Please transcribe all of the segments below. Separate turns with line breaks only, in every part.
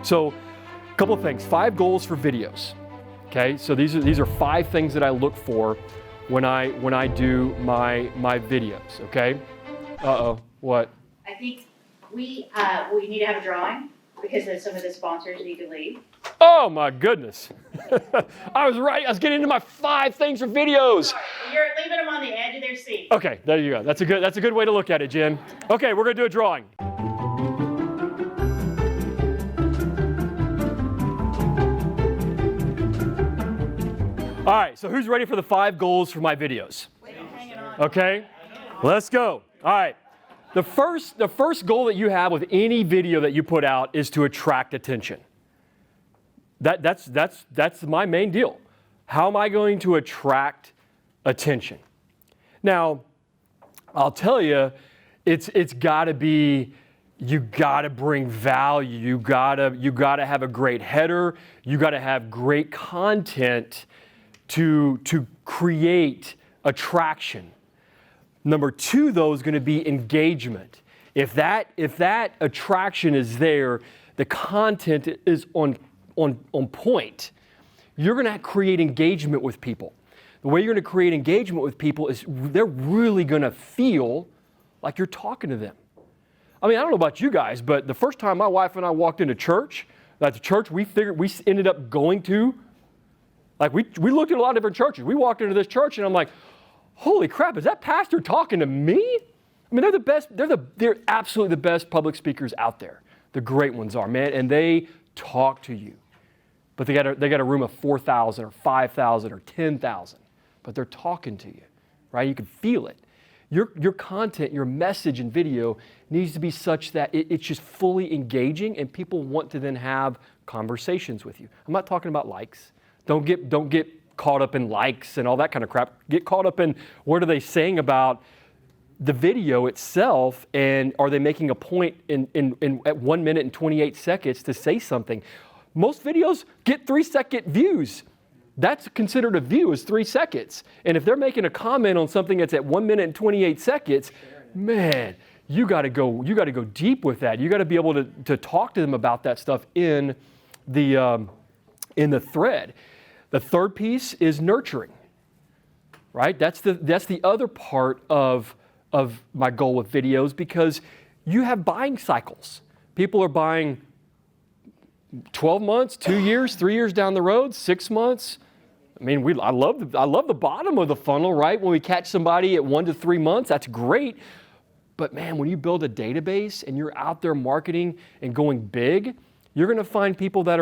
So a couple of things, 5 goals for videos. Okay, so these are 5 things that I look for when I do my videos. Okay. What?
I think we need to have a drawing because some of the sponsors need to leave.
Oh my goodness. I was right. I was getting into my 5 things for videos.
You're leaving them on the edge of their seat.
Okay, there you go. That's a good way to look at it, Jen. Okay, we're gonna do a drawing. All right, so who's ready for the 5 goals for my videos? Okay, let's go. All right, the first goal that you have with any video that you put out is to attract attention. That's my main deal. How am I going to attract attention? Now, I'll tell you, it's got to be, you got to bring value. You got to have a great header. You got to have great content to create attraction. Number 2, though, is going to be engagement. If that attraction is there, the content is on point, you're going to create engagement with people. The way you're going to create engagement with people is they're really going to feel like you're talking to them. I mean, I don't know about you guys, but the first time my wife and I walked into church, that's the church we ended up going to, like we looked at a lot of different churches. We walked into this church and I'm like, holy crap, is that pastor talking to me? I mean, they're the best, they're absolutely the best public speakers out there. The great ones are, man, and they talk to you. But they got a room of 4,000 or 5,000 or 10,000, but they're talking to you, right? You can feel it. Your content, your message and video needs to be such that it's just fully engaging and people want to then have conversations with you. I'm not talking about likes. Don't get caught up in likes and all that kind of crap. Get caught up in what are they saying about the video itself, and are they making a point at 1 minute and 28 seconds to say something? Most videos get 3-second views. That's considered a view, is 3 seconds. And if they're making a comment on something that's at 1 minute and 28 seconds, man, you got to go deep with that. You got to be able to talk to them about that stuff in the thread. The third piece is nurturing, right? That's the other part of my goal with videos, because you have buying cycles. People are buying 12 months, 2 years, 3 years down the road, 6 months. I mean, I love the bottom of the funnel, right? When we catch somebody at 1 to 3 months, that's great. But man, when you build a database and you're out there marketing and going big, you're going to find people that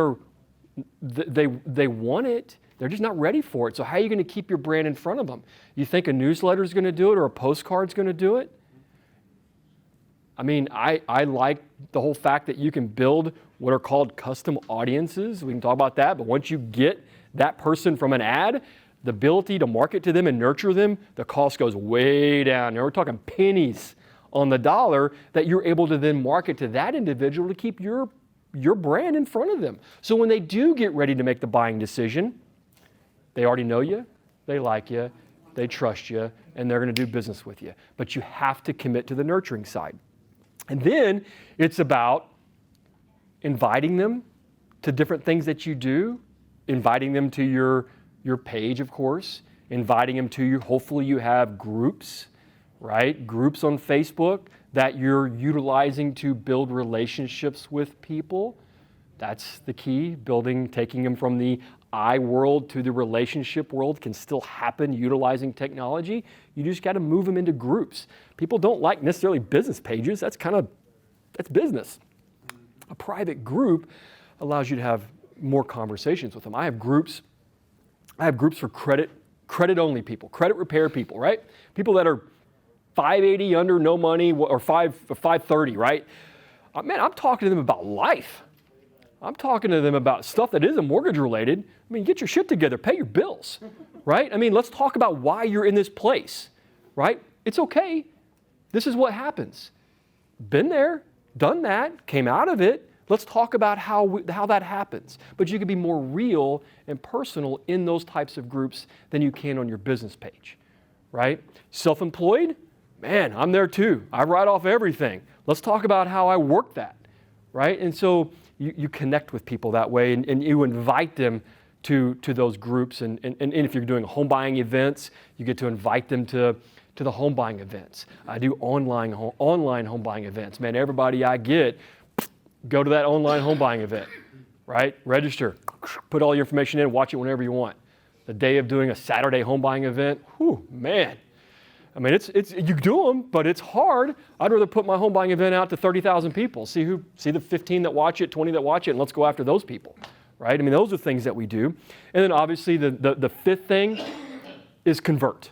they want it. They're just not ready for it. So how are you going to keep your brand in front of them? You think a newsletter is going to do it or a postcard is going to do it? I mean, I like the whole fact that you can build what are called custom audiences. We can talk about that. But once you get that person from an ad, the ability to market to them and nurture them, the cost goes way down. Now we're talking pennies on the dollar that you're able to then market to that individual to keep your brand in front of them. So when they do get ready to make the buying decision, they already know you, they like you, they trust you, and they're going to do business with you. But you have to commit to the nurturing side. And then it's about inviting them to different things that you do, inviting them to your page, of course, inviting them to hopefully you have groups, right? Groups on Facebook that you're utilizing to build relationships with people. That's the key. Taking them from the I world to the relationship world can still happen utilizing technology. You just got to move them into groups. People don't like necessarily business pages. That's business. A private group allows you to have more conversations with them. I have groups for credit only people, credit repair people, right? People that are 580 under, no money, or 530, right? Man, I'm talking to them about life. I'm talking to them about stuff that isn't mortgage related. I mean, get your shit together, pay your bills, right? I mean, let's talk about why you're in this place, right? It's okay. This is what happens. Been there, done that, came out of it. Let's talk about how that happens. But you can be more real and personal in those types of groups than you can on your business page, right? Self-employed, man, I'm there too. I write off everything. Let's talk about how I work that, right? And so you connect with people that way, and you invite them to those groups. And if you're doing home buying events, you get to invite them to the home buying events. I do online home buying events. Man, everybody I get, go to that online home buying event, right? Register, put all your information in, watch it whenever you want. The day of doing a Saturday home buying event, whew, man. I mean, it's you do them, but it's hard. I'd rather put my home buying event out to 30,000 people. See the 15 that watch it, 20 that watch it, and let's go after those people, right? I mean, those are things that we do. And then obviously the fifth thing is convert,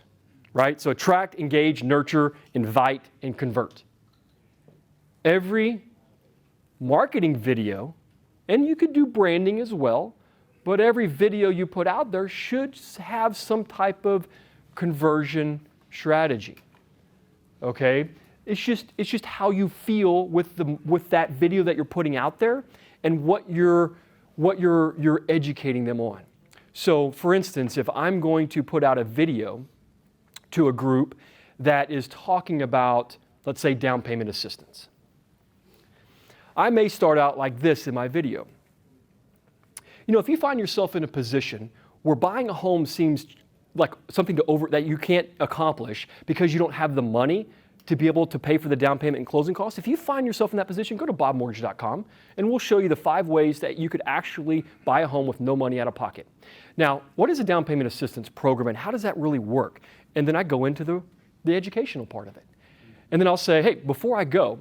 right? So attract, engage, nurture, invite, and convert. Every marketing video, and you could do branding as well, but every video you put out there should have some type of conversion strategy. Okay? It's just how you feel with that video that you're putting out there and what you're educating them on. So, for instance, if I'm going to put out a video to a group that is talking about, let's say, down payment assistance, I may start out like this in my video. You know, if you find yourself in a position where buying a home seems like something that you can't accomplish because you don't have the money to be able to pay for the down payment and closing costs, if you find yourself in that position, go to BobMortgage.com and we'll show you the 5 ways that you could actually buy a home with no money out of pocket. Now, what is a down payment assistance program and how does that really work? And then I go into the educational part of it. And then I'll say, hey, before I go,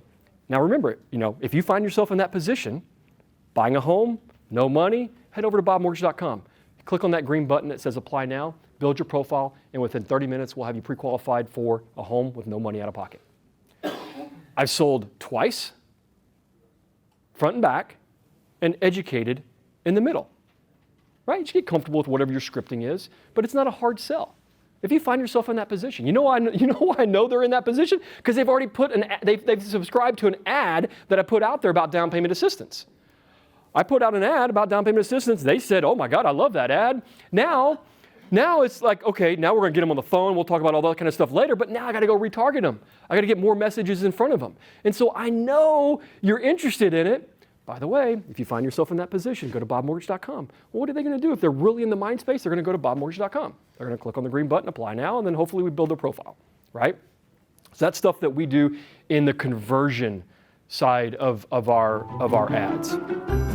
now remember, if you find yourself in that position, buying a home, no money, head over to BobMortgage.com. Click on that green button that says Apply Now, build your profile, and within 30 minutes, we'll have you pre-qualified for a home with no money out of pocket. I've sold twice, front and back, and educated in the middle. Right? You should get comfortable with whatever your scripting is, but it's not a hard sell. If you find yourself in that position, you know why I know they're in that position? Because they've already they've subscribed to an ad that I put out there about down payment assistance. I put out an ad about down payment assistance. They said, oh my God, I love that ad. Now it's like, okay, now we're going to get them on the phone. We'll talk about all that kind of stuff later, but now I got to go retarget them. I got to get more messages in front of them. And so I know you're interested in it. By the way, if you find yourself in that position, go to BobMortgage.com. Well, what are they going to do? If they're really in the mind space, they're going to go to BobMortgage.com. They're going to click on the green button, Apply Now, and then hopefully we build their profile, right? So that's stuff that we do in the conversion side of our ads.